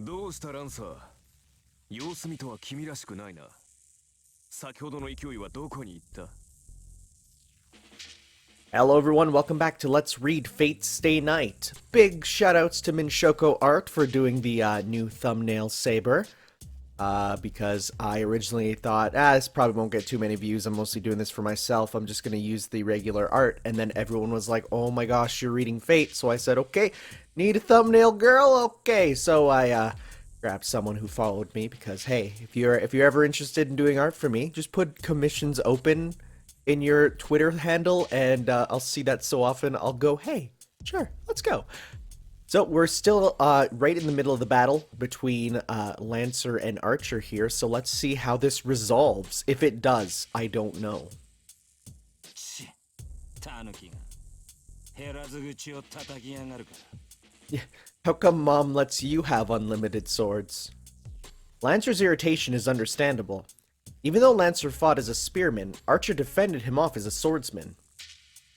どうしたランサー。様子見とは君らしくないな。先ほどの勢いはどこに行った？ Hello everyone, welcome back to Let's Read Fate Stay Night. Big shoutouts to Minshoko Art for doing the new thumbnail Saber. Because I originally thought, this probably won't get too many views, I'm mostly doing this for myself, I'm just gonna use the regular art, and then everyone was like, oh my gosh, you're reading Fate, so I said, okay, need a thumbnail girl? Okay, so I grabbed someone who followed me, because hey, if you're ever interested in doing art for me, just put commissions open in your Twitter handle, and I'll see that so often, I'll go, hey, sure, let's go. So we're still right in the middle of the battle between Lancer and Archer here, so let's see how this resolves. If it does, I don't know. How come Mom lets you have unlimited swords? Lancer's irritation is understandable. Even though Lancer fought as a spearman, Archer defended him off as a swordsman.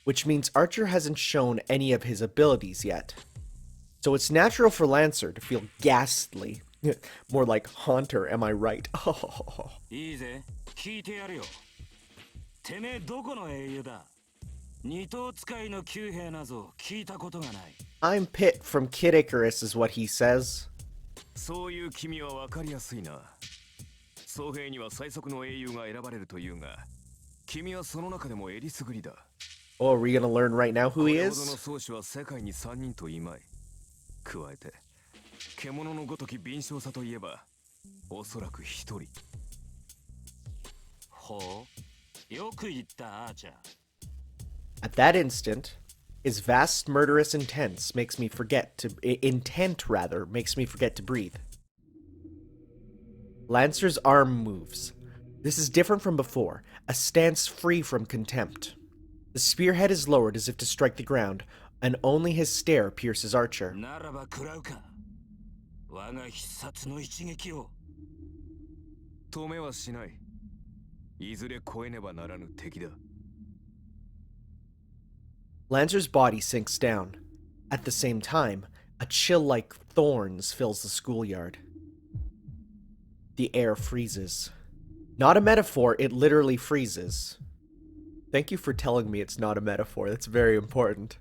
Which means Archer hasn't shown any of his abilities yet. So it's natural for Lancer to feel ghastly. More like Haunter, am I right? I'm Pit from Kid Icarus is what he says. Oh, are we gonna learn right now who he is? 加えて獣のごとき敏捷さといえばおそらく一人。ほう、よく言ったアーチャー。 At that instant, his vast murderous intent makes me forget to breathe. Lancer's arm moves. This is different from before, a stance free from contempt. The spearhead is lowered as if to strike the ground, and only his stare pierces Archer. Lancer's body sinks down. At the same time, a chill like thorns fills the schoolyard. The air freezes. Not a metaphor, it literally freezes. Thank you for telling me it's not a metaphor, that's very important.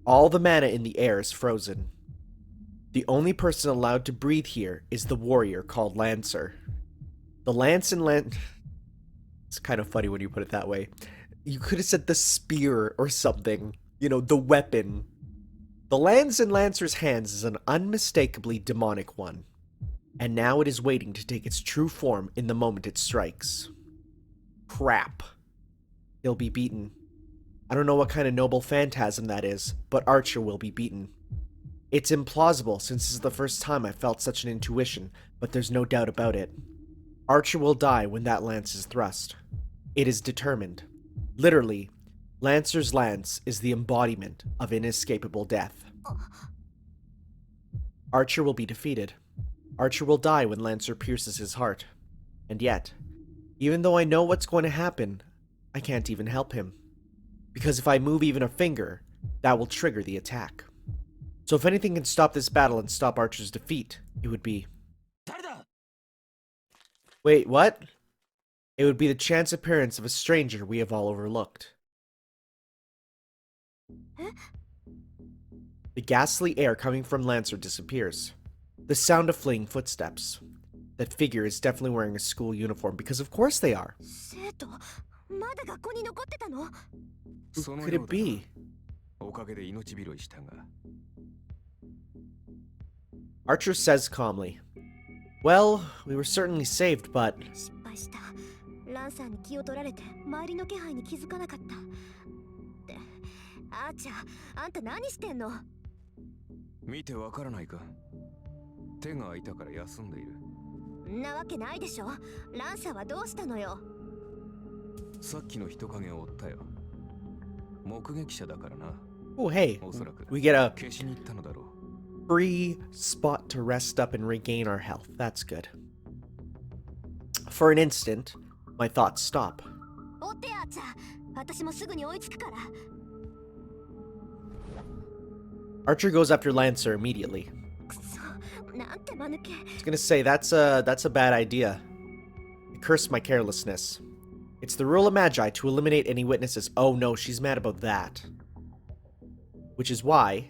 All the mana in the air is frozen. The only person allowed to breathe here is the warrior called Lancer. The lance and It's kind of funny when you put it that way. You could have said the spear or something. You know, the weapon. The lance in Lancer's hands is an unmistakably demonic one. And now it is waiting to take its true form in the moment it strikes. Crap. He'll be beaten. I don't know what kind of noble phantasm that is, but Archer will be beaten. It's implausible since this is the first time I felt such an intuition, but there's no doubt about it. Archer will die when that lance is thrust. It is determined. Literally, Lancer's lance is the embodiment of inescapable death. Archer will be defeated. Archer will die when Lancer pierces his heart. And yet, even though I know what's going to happen, I can't even help him. Because if I move even a finger, that will trigger the attack. So if anything can stop this battle and stop Archer's defeat, it would be... Wait, what? It would be the chance appearance of a stranger we have all overlooked. The ghastly air coming from Lancer disappears. The sound of fleeing footsteps. That figure is definitely wearing a school uniform, because of course they are. Who could it be? Archer says calmly, well, we were certainly saved, but... Oh, hey, we get a free spot to rest up and regain our health. That's good. For an instant, my thoughts stop. Archer goes after Lancer immediately. was gonna say, that's a bad idea. I curse my carelessness. It's the rule of Magi to eliminate any witnesses. Oh no, she's mad about that. Which is why,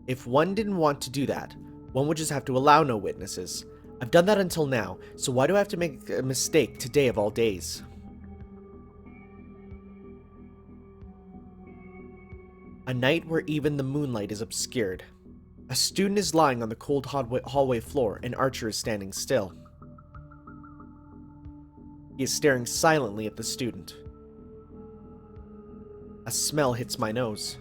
if one didn't want to do that, one would just have to allow no witnesses. I've done that until now, so why do I have to make a mistake today of all days? A night where even the moonlight is obscured. A student is lying on the cold hallway floor, and Archer is standing still. He is staring silently at the student. A smell hits my nose.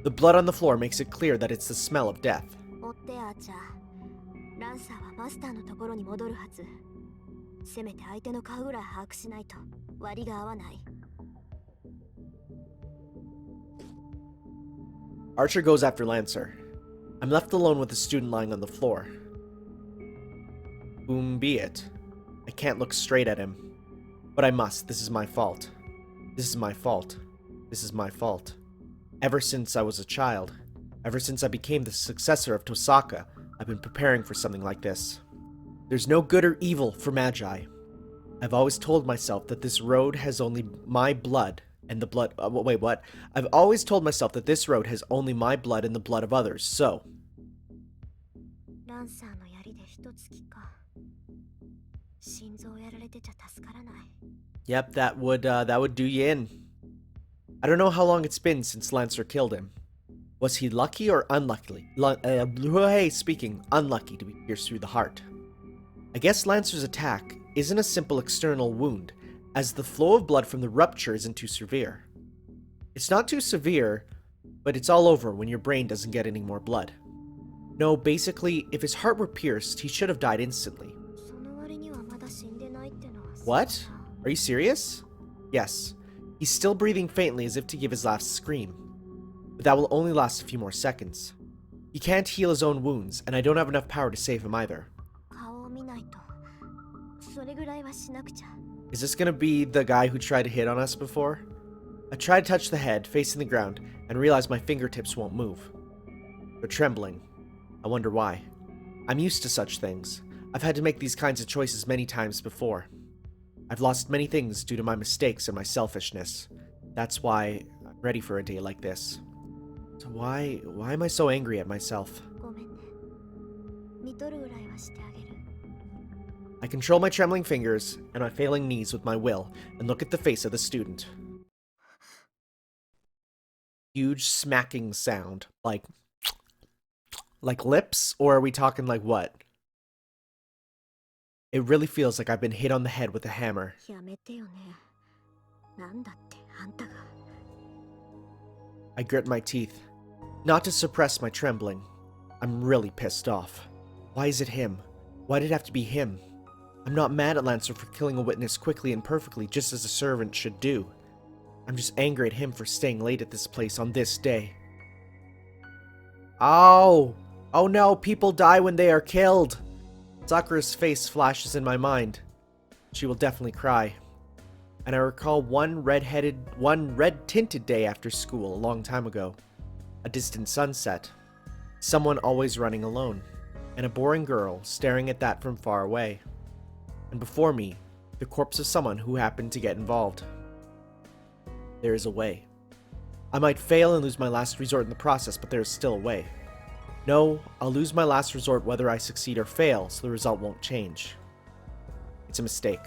The blood on the floor makes it clear that it's the smell of death. Archer goes after Lancer. I'm left alone with the student lying on the floor. Whom be it? I can't look straight at him. But I must. This is my fault. This is my fault. This is my fault. Ever since I was a child, ever since I became the successor of Tosaka, I've been preparing for something like this. There's no good or evil for Magi. I've always told myself that this road has only my blood and the blood... wait, what? I've always told myself that this road has only my blood and the blood of others, so... Yep, that would do you in. I don't know how long it's been since Lancer killed him. Was he lucky or unlucky? Unlucky to be pierced through the heart. I guess Lancer's attack isn't a simple external wound, as the flow of blood from the rupture isn't too severe. It's not too severe, but it's all over when your brain doesn't get any more blood. No, basically, if his heart were pierced, he should have died instantly. What? Are you serious? Yes. He's still breathing faintly as if to give his last scream. But that will only last a few more seconds. He can't heal his own wounds, and I don't have enough power to save him either. Is this gonna be the guy who tried to hit on us before? I try to touch the head, facing the ground, and realize my fingertips won't move. They're trembling. I wonder why. I'm used to such things. I've had to make these kinds of choices many times before. I've lost many things due to my mistakes and my selfishness. That's why I'm ready for a day like this. So why am I so angry at myself? I control my trembling fingers and my failing knees with my will and look at the face of the student. Huge smacking sound. Like lips? Or are we talking like what? It really feels like I've been hit on the head with a hammer. I grit my teeth, not to suppress my trembling. I'm really pissed off. Why is it him? Why did it have to be him? I'm not mad at Lancer for killing a witness quickly and perfectly, just as a servant should do. I'm just angry at him for staying late at this place on this day. Oh! Oh no, people die when they are killed! Sakura's face flashes in my mind. She will definitely cry. And I recall one red-tinted day after school a long time ago. A distant sunset. Someone always running alone. And a boring girl staring at that from far away. And before me, the corpse of someone who happened to get involved. There is a way. I might fail and lose my last resort in the process, but there is still a way. No, I'll lose my last resort whether I succeed or fail, so the result won't change. It's a mistake.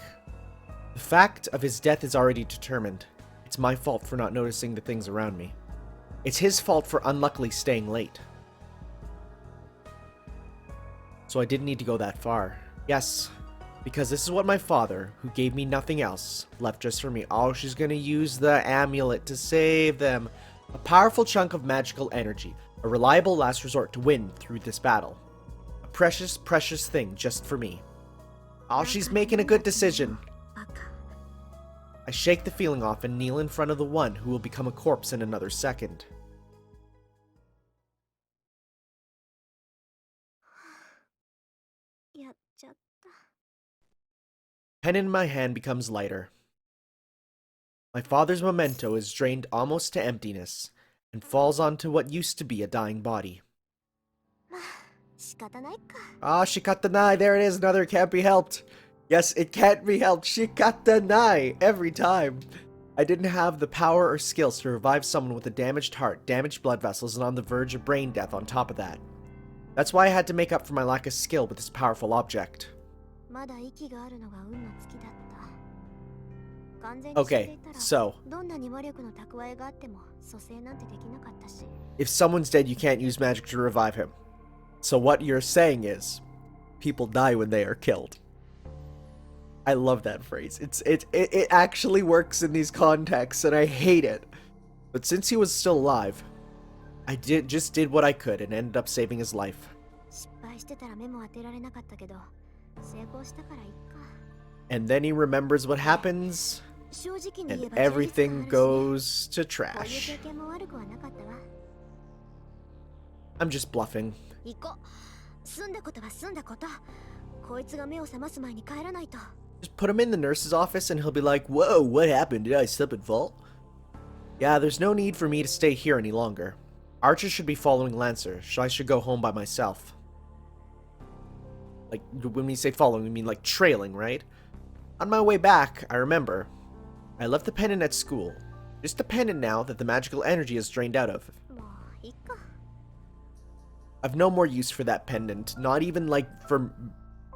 The fact of his death is already determined. It's my fault for not noticing the things around me. It's his fault for unluckily staying late. So I didn't need to go that far. Yes, because this is what my father, who gave me nothing else, left just for me. Oh, she's gonna use the amulet to save them. A powerful chunk of magical energy. A reliable last resort to win through this battle. A precious, precious thing just for me. Oh, she's making a good decision. I shake the feeling off and kneel in front of the one who will become a corpse in another second. Pen in my hand becomes lighter. My father's memento is drained almost to emptiness and falls onto what used to be a dying body. Ah, shikatanai. There it is. Another can't be helped. Yes, it can't be helped. Shikatanai. Every time. I didn't have the power or skills to revive someone with a damaged heart, damaged blood vessels, and on the verge of brain death on top of that. That's why I had to make up for my lack of skill with this powerful object. Okay, so if someone's dead, you can't use magic to revive him. So what you're saying is, people die when they are killed. I love that phrase. It actually works in these contexts, and I hate it. But since he was still alive, I just did what I could and ended up saving his life. And then he remembers what happens, and everything goes to trash. I'm just bluffing. Just put him in the nurse's office and he'll be like, "Whoa, what happened? Did I slip and fall?" Yeah, there's no need for me to stay here any longer. Archer should be following Lancer, so I should go home by myself. Like, when we say following, we mean like trailing, right? On my way back, I remember, I left the pendant at school. Just a pendant now that the magical energy is drained out of. I've no more use for that pendant, not even like for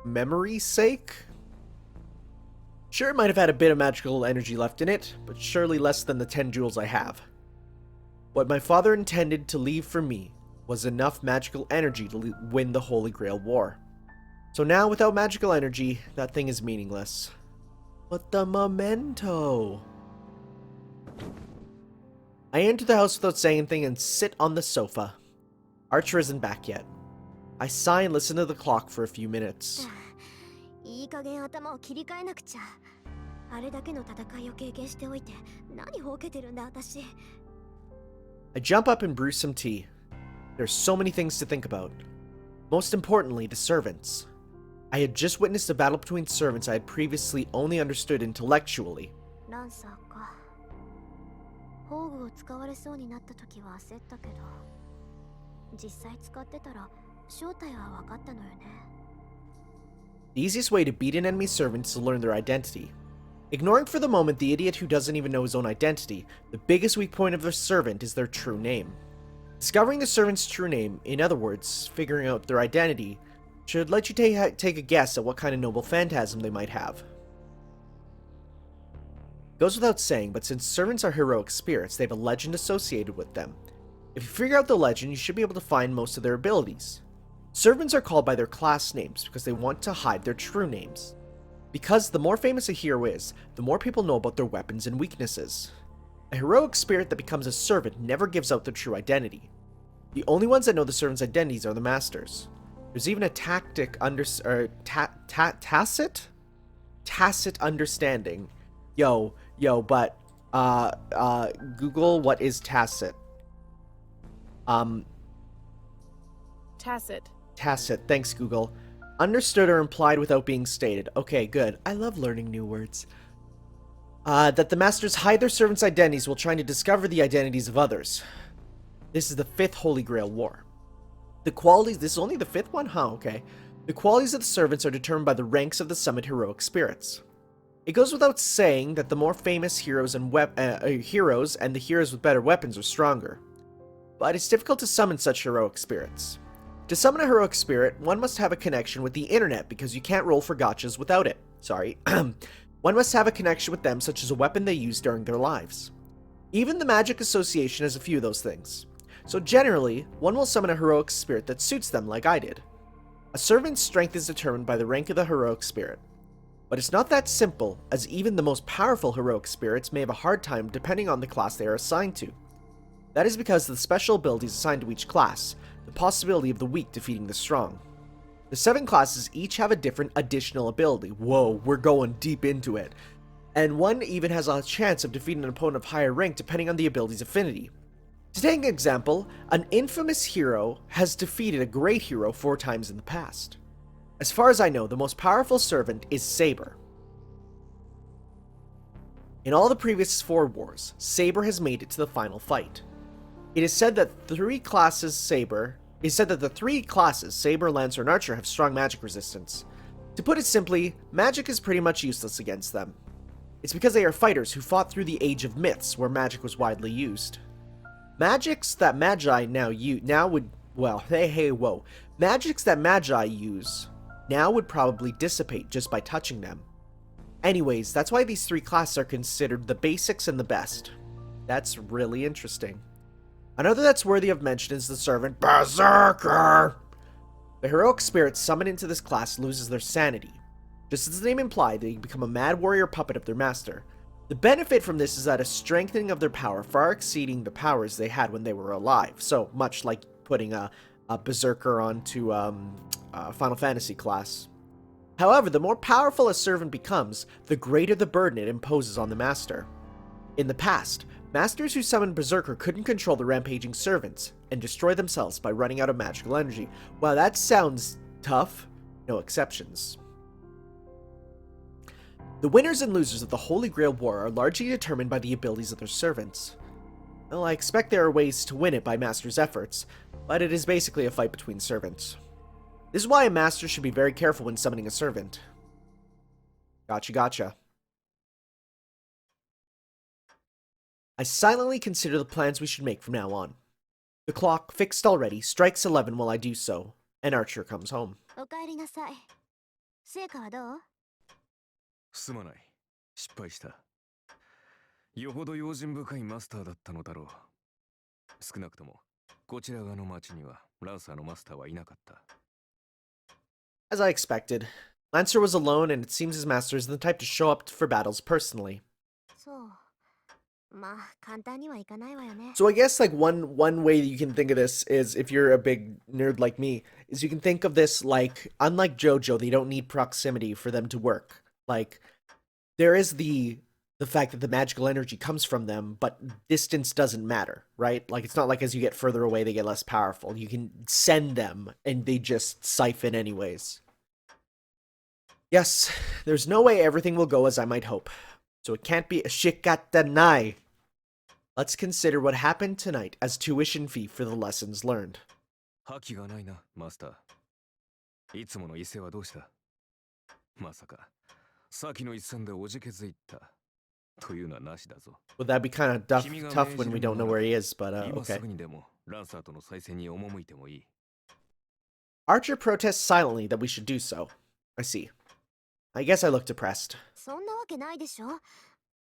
memory's sake. Sure, it might have had a bit of magical energy left in it, but surely less than the 10 jewels I have. What my father intended to leave for me was enough magical energy to win the Holy Grail War. So now, without magical energy, that thing is meaningless. But the memento! I enter the house without saying anything and sit on the sofa. Archer isn't back yet. I sigh and listen to the clock for a few minutes. I jump up and brew some tea. There's so many things to think about. Most importantly, the servants. I had just witnessed a battle between servants I had previously only understood intellectually. The easiest way to beat an enemy's servant is to learn their identity. Ignoring for the moment the idiot who doesn't even know his own identity, the biggest weak point of the servant is their true name. Discovering the servant's true name, in other words, figuring out their identity, should let you take a guess at what kind of noble phantasm they might have. Goes without saying, but since servants are heroic spirits, they have a legend associated with them. If you figure out the legend, you should be able to find most of their abilities. Servants are called by their class names because they want to hide their true names. Because the more famous a hero is, the more people know about their weapons and weaknesses. A heroic spirit that becomes a servant never gives out their true identity. The only ones that know the servants' identities are the masters. There's even a tacit understanding. But Google what is tacit. Tacit, thanks Google. Understood or implied without being stated. Okay, good. I love learning new words. That the masters hide their servants' identities while trying to discover the identities of others. This is the 5th Holy Grail War. The qualities, this is only the 5th one? Huh, okay. The qualities of the servants are determined by the ranks of the summoned heroic spirits. It goes without saying that the more famous heroes and the heroes with better weapons are stronger. But it's difficult to summon such heroic spirits. To summon a heroic spirit, one must have a connection with the internet because you can't roll for gotchas without it. Sorry. One must have a connection with them, such as a weapon they use during their lives. Even the Magic Association has a few of those things. So generally, one will summon a heroic spirit that suits them like I did. A servant's strength is determined by the rank of the heroic spirit. But it's not that simple, as even the most powerful heroic spirits may have a hard time depending on the class they are assigned to. That is because of the special abilities assigned to each class, the possibility of the weak defeating the strong. The 7 classes each have a different additional ability. Whoa, we're going deep into it. And one even has a chance of defeating an opponent of higher rank depending on the ability's affinity. To take an example, an infamous hero has defeated a great hero 4 times in the past. As far as I know, the most powerful servant is SABER. In all the previous 4 wars, SABER has made it to the final fight. It is said that 3 classes SABER It's said that the three classes, Saber, Lancer, and Archer, have strong magic resistance. To put it simply, magic is pretty much useless against them. It's because they are fighters who fought through the age of myths where magic was widely used. Magics that Magi Magics that Magi use now would probably dissipate just by touching them. Anyways, that's why these three classes are considered the basics and the best. That's really interesting. Another that's worthy of mention is the servant Berserker. The heroic spirit summoned into this class loses their sanity. Just as the name implied, they become a mad warrior puppet of their master. The benefit from this is that a strengthening of their power far exceeding the powers they had when they were alive. So much like putting a Berserker onto Final Fantasy class. However, the more powerful a servant becomes, the greater the burden it imposes on the master. In the past, masters who summoned Berserker couldn't control the rampaging servants and destroy themselves by running out of magical energy. Wow, that sounds tough. No exceptions. The winners and losers of the Holy Grail War are largely determined by the abilities of their servants. Well, I expect there are ways to win it by masters' efforts, but it is basically a fight between servants. This is why a master should be very careful when summoning a servant. Gotcha. I silently consider the plans we should make from now on. The clock, fixed already, strikes 11 while I do so, and Archer comes home. おかえりなさい。成果はどう？すまない。失敗した。よほど用心深いマスターだったのだろう。少なくとも、こちら側の町にはランサーのマスターはいなかった。As I expected, Lancer was alone and it seems his master isn't the type to show up for battles personally. そう。まあ、簡単にはいかないわよね。 So I guess like one way that you can think of this is, if you're a big nerd like me, is you can think of this like, unlike JoJo, they don't need proximity for them to work. Like, there is the fact that the magical energy comes from them, but distance doesn't matter, right? Like, it's not like as you get further away, they get less powerful. You can send them, and they just siphon anyways. Yes, there's no way everything will go as I might hope. So it can't be a shikatanai. Let's consider what happened tonight as tuition fee for the lessons learned. 覇気がないな、マスター。いつもの伊勢はどうした？まさか、先の一戦でおじけづいた。というのはなしだぞ。Well, that'd be kind of tough when we don't know where he is, but okay. 今すぐにでもランサーとの再戦に赴いてもいい。Archer protests silently that we should do so. I see. I guess I look depressed. そんなわけないでしょ。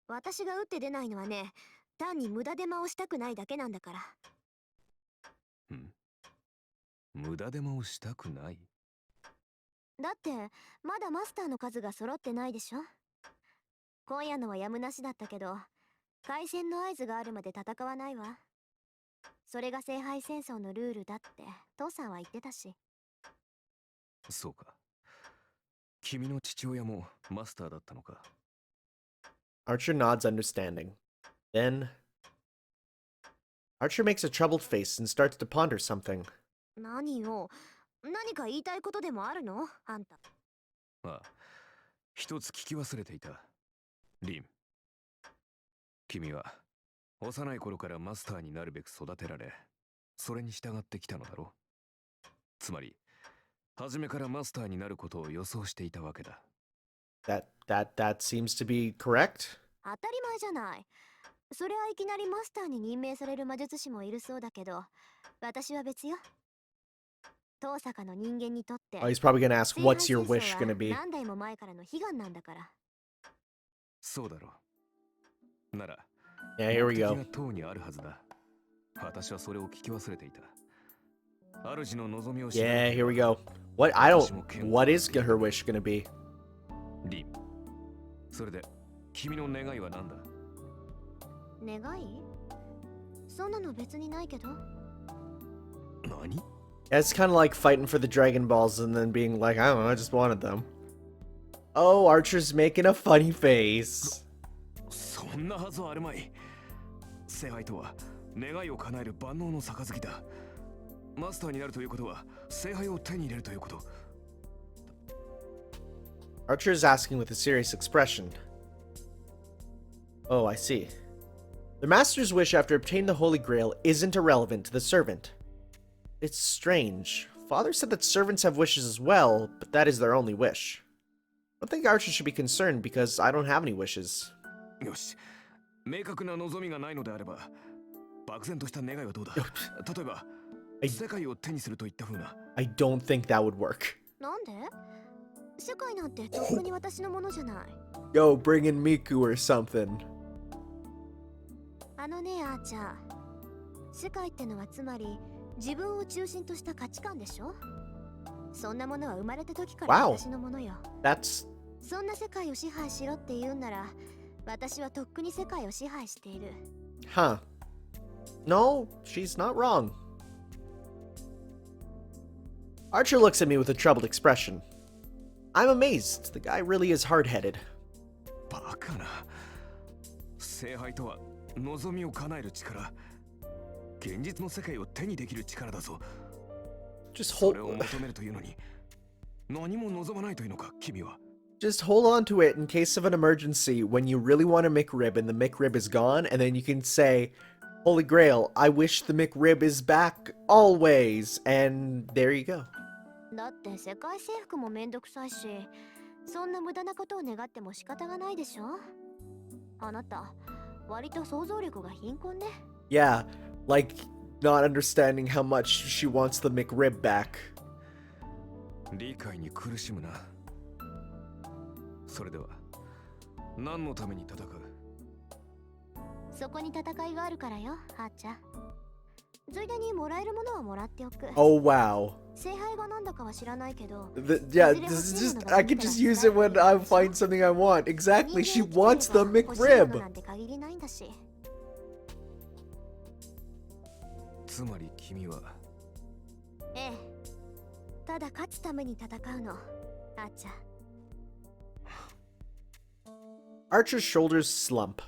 私が打って出ないのはね、単に無駄手間をしたくないだけなんだから。無駄手間をしたくない？だってまだマスターの数が揃ってないでしょ。今夜のはやむなしだったけど、開戦の合図があるまで戦わないわ。それが聖杯戦争のルールだって父さんは言ってたし。そうか。君の父親もマスターだったのか。Archer nods understanding. Then Archer makes a troubled face and starts to ponder something. 何よ。何か言いたいことでもあるの？あんた。ああ、一つ聞き忘れていた。リン。君は幼い頃からマスターになるべく育てられ、それに従ってきたのだろう。つまり、初めからマスターになることを予想していたわけだ。That seems to be correct. 当たり前じゃない。それはいきなりマスターに任命される魔術師もいるそうだけど、私は別よ。遠坂の人間にとって、 Oh, he's probably gonna ask, what's your wish gonna be? 何代も前からの悲願なんだから。そうだろう。なら、 Yeah, here we go. 目的が塔にあるはずだ。私はそれを聞き忘れていた。主の望みを知ら Yeah, here we go. What is her wish gonna be? リン。それで、君の願いは何だ？願い？そんなの別にないけど。何？ It's kind of like fighting for the Dragon Balls and then being like, I don't know, I just wanted them. Oh, Archer's making a funny face. そんなはずはあるまい。聖杯とは願いを叶える万能の杯だ。マスターになるということは聖杯を手に入れるということ。Archer is asking with a serious expression. Oh, I see. The master's wish after obtaining the Holy Grail isn't irrelevant to the servant. It's strange. Father said that servants have wishes as well, but that is their only wish. I don't think Archer should be concerned because I don't have any wishes. よし、明確な望みがないのであれば、漠然とした願いはどうだ。例えば、世界を手にするといった風な。I don't think that would work. なんで？世界なんてとっくに私のものじゃない。Yo, bring in Miku or something. あのね、あーちゃん。世界ってのはつまり自分を中心とした価値観でしょ？そんなものは生まれた時から Wow. 私のものよ。That's そんな世界を支配しろって言うんなら、私はとっくに世界を支配している。huh. No, she's not wrong. Archer looks at me with a troubled expression. I'm amazed. The guy really is hard-headed. バカな。聖杯とは望みを叶える力。現実の世界を手にできる力だぞ。Just そ hold れを求めるというのに、何も望まないというのか、君は。just hold on to it in case of an emergency when you really want a McRib and the McRib is gone, and then you can say, Holy Grail, I wish the McRib is back always, and there you go. だって世界征服もめんどくさいし、そんな無駄なことを願っても仕方がないでしょ？あなた、割と想像力が貧困ね。Yeah, like not understanding how much she wants the McRib back. 理解に苦しむな。それでは、何のために戦う？そこに戦いがあるからよ、はーちゃん。ついでにもらえるものはもらっておく。Oh wow. 聖杯がなんだかは知らないけど。Yeah, this is just, I can just use it when I find something I want. Exactly, she wants the McRib. なんて限りないんだし。つまり君は。ええ。ただ勝つために戦うの、あーちゃん。Archer's shoulders slump.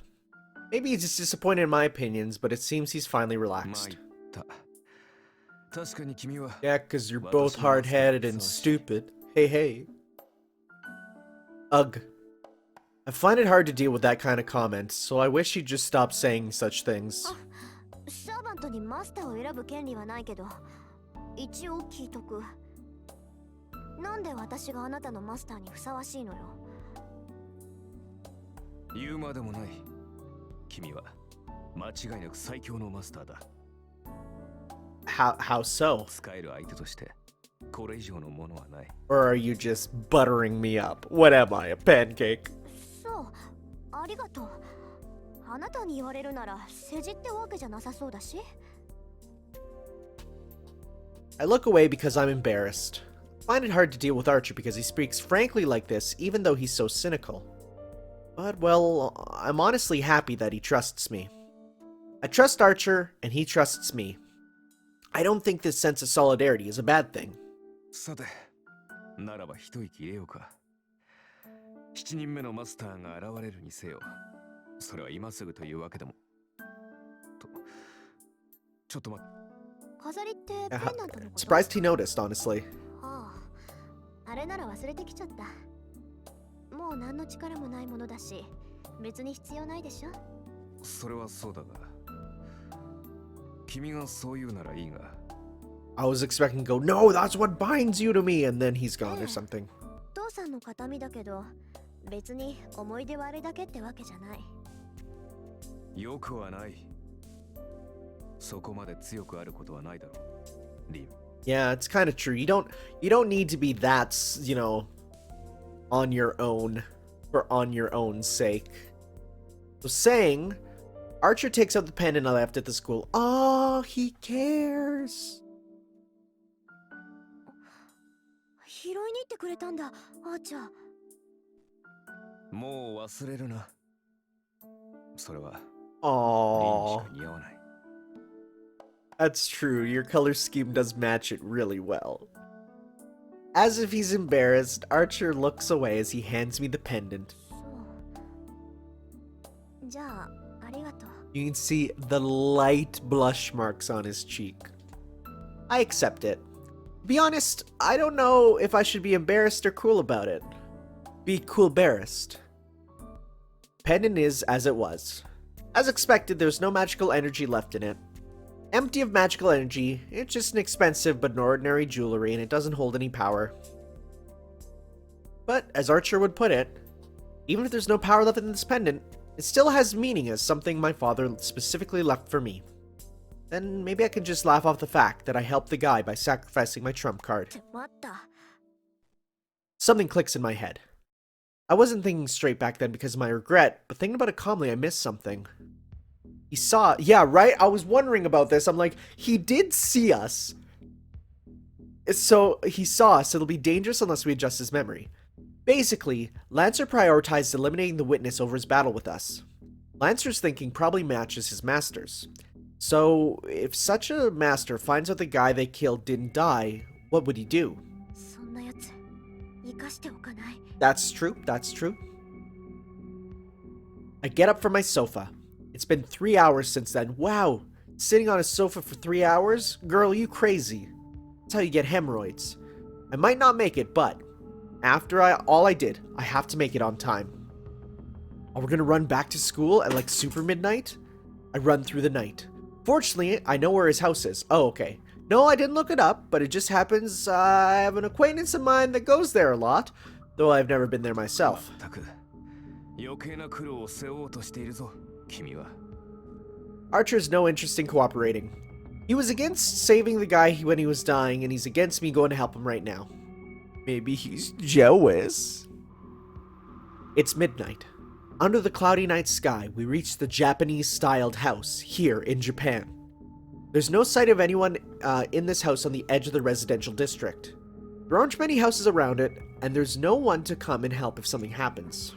Maybe he's just disappointed in my opinions, but it seems he's finally relaxed. 確かに君は。 Yeah, because you're both hard-headed and stupid. Hey, hey. Ugh. I find it hard to deal with that kind of comment, so I wish he'd just stop saying such things. サーバントにマスターを選ぶ権利はないけど、一応聞いとく。なんで私があなたのマスターにふさわしいのよ。言うまでもない。君は間違いなく最強のマスターだ。How so? 使える相手としてこれ以上のものはない。Or are you just buttering me up? What am I, a pancake? そう、ありがとう。あなたに言われるなら世辞ってわけじゃなさそうだし。I look away because I'm embarrassed. I find it hard to deal with Archer because he speaks frankly like this, even though he's so cynical. But, well, I'm honestly happy that he trusts me. I trust Archer, and he trusts me. I don't think this sense of solidarity is a bad thing. さて、ならば一息入れようか。7人目のマスターが現れるにせよ。それは今すぐというわけでも。ちょっと待って。飾りってペンダントのこと？ Surprised he noticed, honestly. はあ、あれなら忘れてきちゃった。もう何の力もないものだし、別に必要ないでしょ。それはそうだが、君がそう言うならいいが。I was expecting to go, no, that's what binds you to me, and then he's gone or something. 父さんの形見だけど、別に思い出はあれだけってわけじゃない。よくはない。そこまで強くあることはないだろう、リン。Yeah, it's kind of true. You don't need to be that, you know, on your own for on your own sake. So saying, Archer takes out the pendant I left at the school. Oh, he cares. 拾いに行ってくれたんだ、あーちゃん。もう忘れるな。それはリンにし Aww. か似合わない。That's true. Your color scheme does match it really well. As if he's embarrassed, Archer looks away as he hands me the pendant. そう。じゃあ、ありがとう。You can see the light blush marks on his cheek. I accept it. To be honest, I don't know if I should be embarrassed or cool about it. Be cool-embarrassed. Pendant is as it was. As expected, there's no magical energy left in it. Empty of magical energy, it's just an expensive but ordinary jewelry and it doesn't hold any power. But, as Archer would put it, even if there's no power left in this pendant, it still has meaning as something my father specifically left for me. Then maybe I can just laugh off the fact that I helped the guy by sacrificing my trump card. Something clicks in my head. I wasn't thinking straight back then because of my regret, but thinking about it calmly, I missed something. He saw, yeah, right? I was wondering about this. I'm like, he did see us. So he saw us. It'll be dangerous unless we adjust his memory. Basically, Lancer prioritized eliminating the witness over his battle with us. Lancer's thinking probably matches his master's. So, if such a master finds out the guy they killed didn't die, what would he do? That's true, that's true. I get up from my sofa. It's been 3 hours since then. Wow, sitting on a sofa for 3 hours? Girl, you crazy. That's how you get hemorrhoids. I might not make it, but after all I did, I have to make it on time. Are we gonna run back to school at like super midnight? I run through the night. Fortunately, I know where his house is. Oh, okay. No, I didn't look it up, but it just happens I have an acquaintance of mine that goes there a lot, though I've never been there myself. Archer's no interest in cooperating. He was against saving the guy when he was dying, and he's against me going to help him right now. Maybe he's jealous. It's midnight. Under the cloudy night sky, we reach the Japanese-styled house here in Japan. There's no sight of anyone in this house on the edge of the residential district. There aren't many houses around it, and there's no one to come and help if something happens.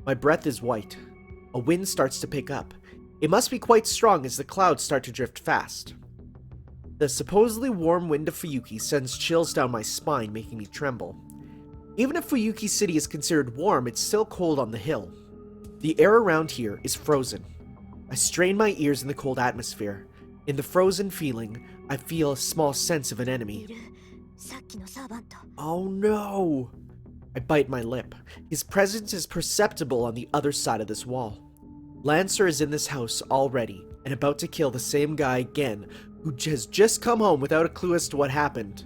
My breath is white. A wind starts to pick up. It must be quite strong as the clouds start to drift fast. The supposedly warm wind of Fuyuki sends chills down my spine, making me tremble. Even if Fuyuki City is considered warm, it's still cold on the hill. The air around here is frozen. I strain my ears in the cold atmosphere. In the frozen feeling, I feel a small sense of an enemy. Oh no! I bite my lip. His presence is perceptible on the other side of this wall. Lancer is in this house already, and about to kill the same guy again, who has just come home without a clue as to what happened.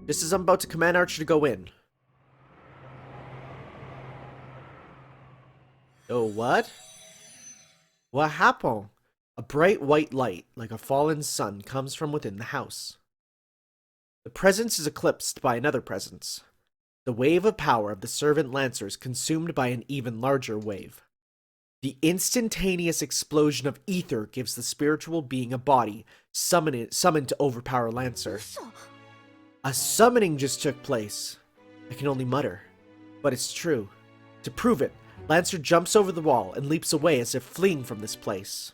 Just as I'm about to command Archer to go in. Oh, what? What happened? A bright white light, like a fallen sun, comes from within the house. The presence is eclipsed by another presence. The wave of power of the servant Lancer is consumed by an even larger wave. The instantaneous explosion of ether gives the spiritual being a body, summoned to overpower Lancer. A summoning just took place. I can only mutter. But it's true. To prove it, Lancer jumps over the wall and leaps away as if fleeing from this place.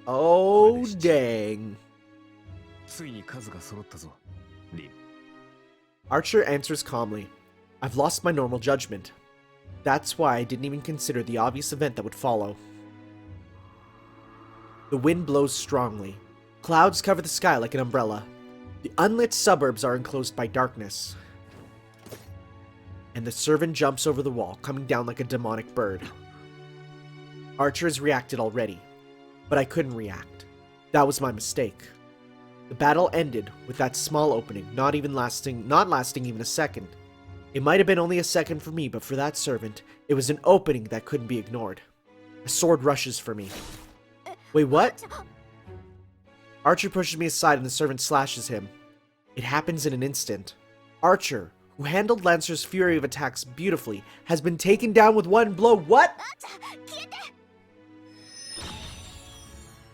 Oh, dang. Archer answers calmly. I've lost my normal judgment. That's why I didn't even consider the obvious event that would follow. The wind blows strongly. Clouds cover the sky like an umbrella. The unlit suburbs are enclosed by darkness. And the servant jumps over the wall, coming down like a demonic bird. Archer has reacted already, but I couldn't react. That was my mistake. The battle ended with that small opening, not lasting even a second. It might have been only a second for me, but for that servant, it was an opening that couldn't be ignored. A sword rushes for me. Wait, what? Archer pushes me aside and the servant slashes him. It happens in an instant. Archer, who handled Lancer's fury of attacks beautifully, has been taken down with one blow. What?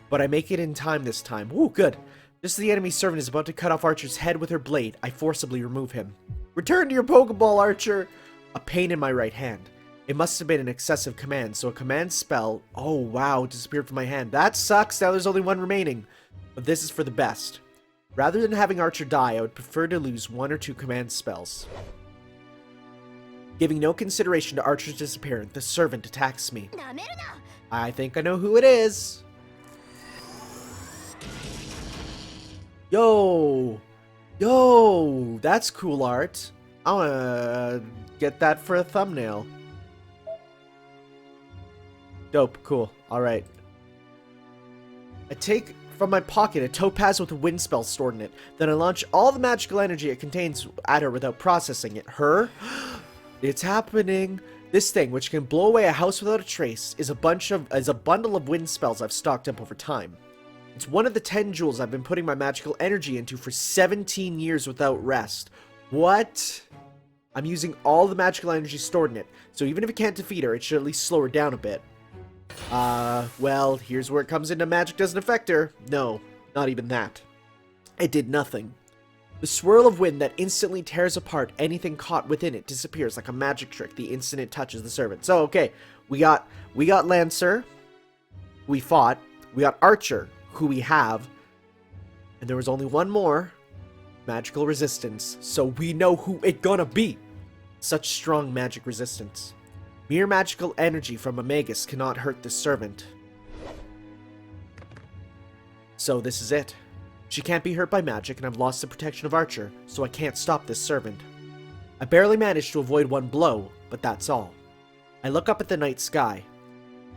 But I make it in time this time. Ooh, good. Just as the enemy servant is about to cut off Archer's head with her blade, I forcibly remove him. Return to your Pokeball, Archer! A pain in my right hand. It must have been an excessive command, so a command spell, oh wow, disappeared from my hand. That sucks, now there's only one remaining. But this is for the best. Rather than having Archer die, I would prefer to lose 1 or 2 command spells. Giving no consideration to Archer's disappearance, the servant attacks me. I think I know who it is. Yo! Yo, that's cool art. I wanna get that for a thumbnail. Dope, cool. Alright. I take from my pocket a topaz with a wind spell stored in it. Then I launch all the magical energy it contains at her without processing it. Her? It's happening. This thing, which can blow away a house without a trace, is a bundle of wind spells I've stocked up over time. It's one of the 10 jewels I've been putting my magical energy into for 17 years without rest. What? I'm using all the magical energy stored in it, so even if it can't defeat her, it should at least slow her down a bit. Well, here's where it comes into magic doesn't affect her. No, not even that. It did nothing. The swirl of wind that instantly tears apart anything caught within it disappears like a magic trick the instant it touches the servant. So, okay, we got Lancer, who we fought. We got Archer, who we have. And there was only one more. Magical resistance. So we know who it gonna be. Such strong magic resistance. Mere magical energy from a Magus cannot hurt this servant. So this is it. She can't be hurt by magic, and I've lost the protection of Archer, so I can't stop this servant. I barely managed to avoid one blow, but that's all. I look up at the night sky.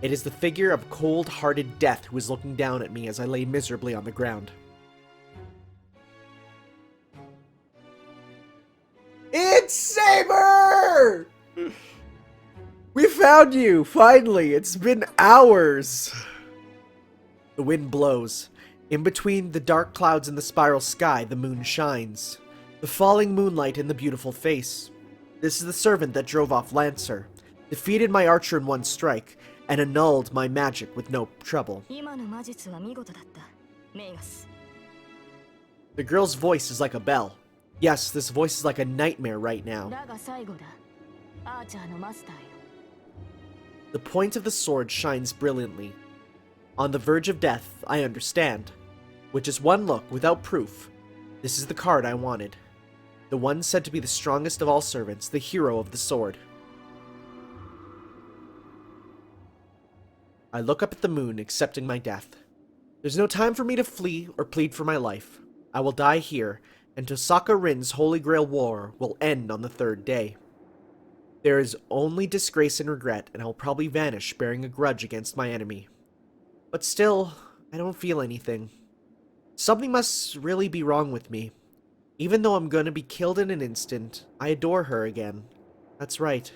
It is the figure of cold-hearted death who is looking down at me as I lay miserably on the ground. It's SABER! We found you, finally! It's been hours! The wind blows. In between the dark clouds in the spiral sky, the moon shines. The falling moonlight in the beautiful face. This is the servant that drove off Lancer, defeated my archer in one strike, and annulled my magic with no trouble. The girl's voice is like a bell. Yes, this voice is like a nightmare right now. The point of the sword shines brilliantly. On the verge of death, I understand. With just one look, without proof, this is the card I wanted. The one said to be the strongest of all servants, the hero of the sword. I look up at the moon, accepting my death. There's no time for me to flee or plead for my life. I will die here, and Tosaka Rin's Holy Grail War will end on the third day. There is only disgrace and regret, and I will probably vanish bearing a grudge against my enemy. But still, I don't feel anything. Something must really be wrong with me. Even though I'm gonna be killed in an instant, I adore her again. That's right.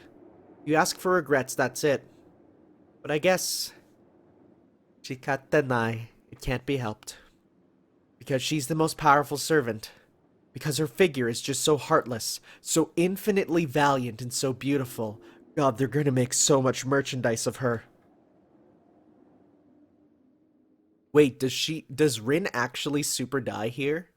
You ask for regrets, that's it. But I guess... Chikatenai, it can't be helped. Because she's the most powerful servant. Because her figure is just so heartless, so infinitely valiant and so beautiful. God, they're gonna make so much merchandise of her. Wait, does Rin actually super die here?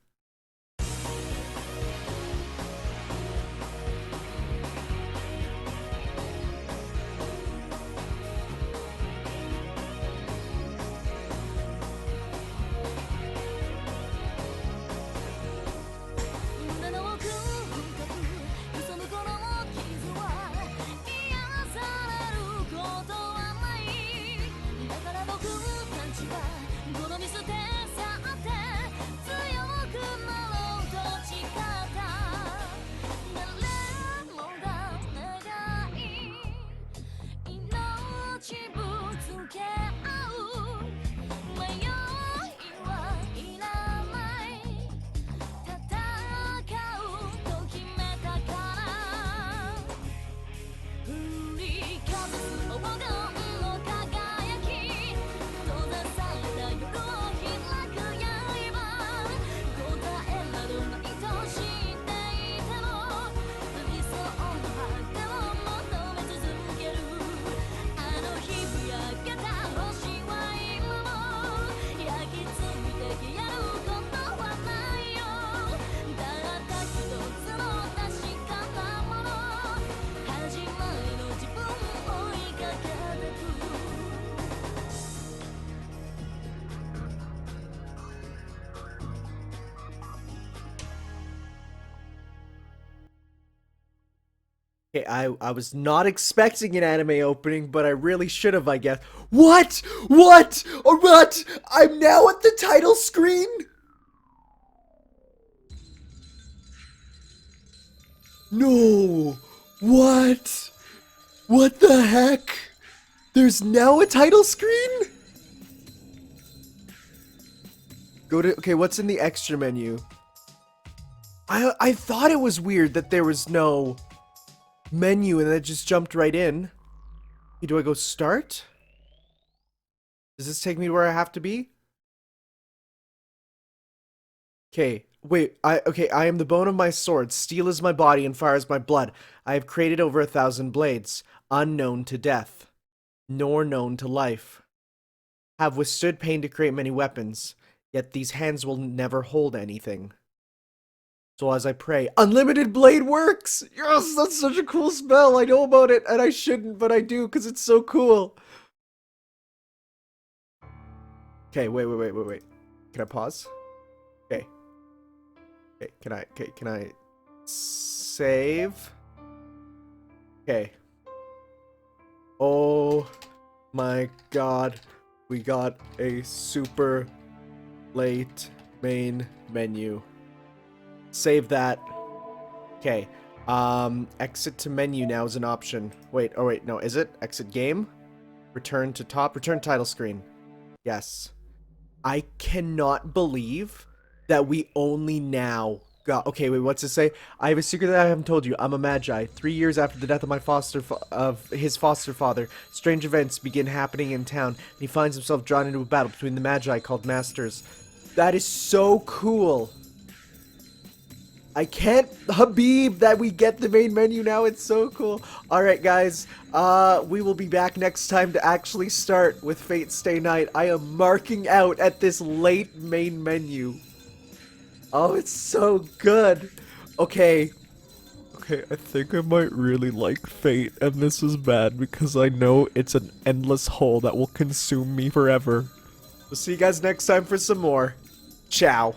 Okay, I was not expecting an anime opening, but I really should have, I guess. What? What? Or what? I'm now at the title screen? No! What? What the heck? There's now a title screen? Go to, okay, what's in the extra menu? I thought it was weird that there was no menu and it just jumped right in. Okay, do I go start? Does this take me to where I have to be? Okay, wait, I am the bone of my sword. Steel is my body and fire is my blood. I have created over 1,000 blades, unknown to death, nor known to life. Have withstood pain to create many weapons, yet these hands will never hold anything. So as I pray, unlimited blade works! Yes, that's such a cool spell. I know about it, and I shouldn't, but I do, because it's so cool. Okay, wait. Can I pause? Okay. Okay, can I save? Okay. Oh my god. We got a super late main menu. Save that. Okay. Exit to menu now is an option. Wait, no, is it? Exit game? Return to top, return title screen. Yes. I cannot believe that we only now got... Okay, wait, what's it say? I have a secret that I haven't told you. I'm a magi. 3 years after the death of my his foster father, strange events begin happening in town, and he finds himself drawn into a battle between the magi called masters. That is so cool. I can't Habib that we get the main menu now. It's so cool. Alright, guys. We will be back next time to actually start with Fate Stay Night. I am marking out at this late main menu. Oh, it's so good. Okay, I think I might really like Fate, and this is bad because I know it's an endless hole that will consume me forever. We'll see you guys next time for some more. Ciao.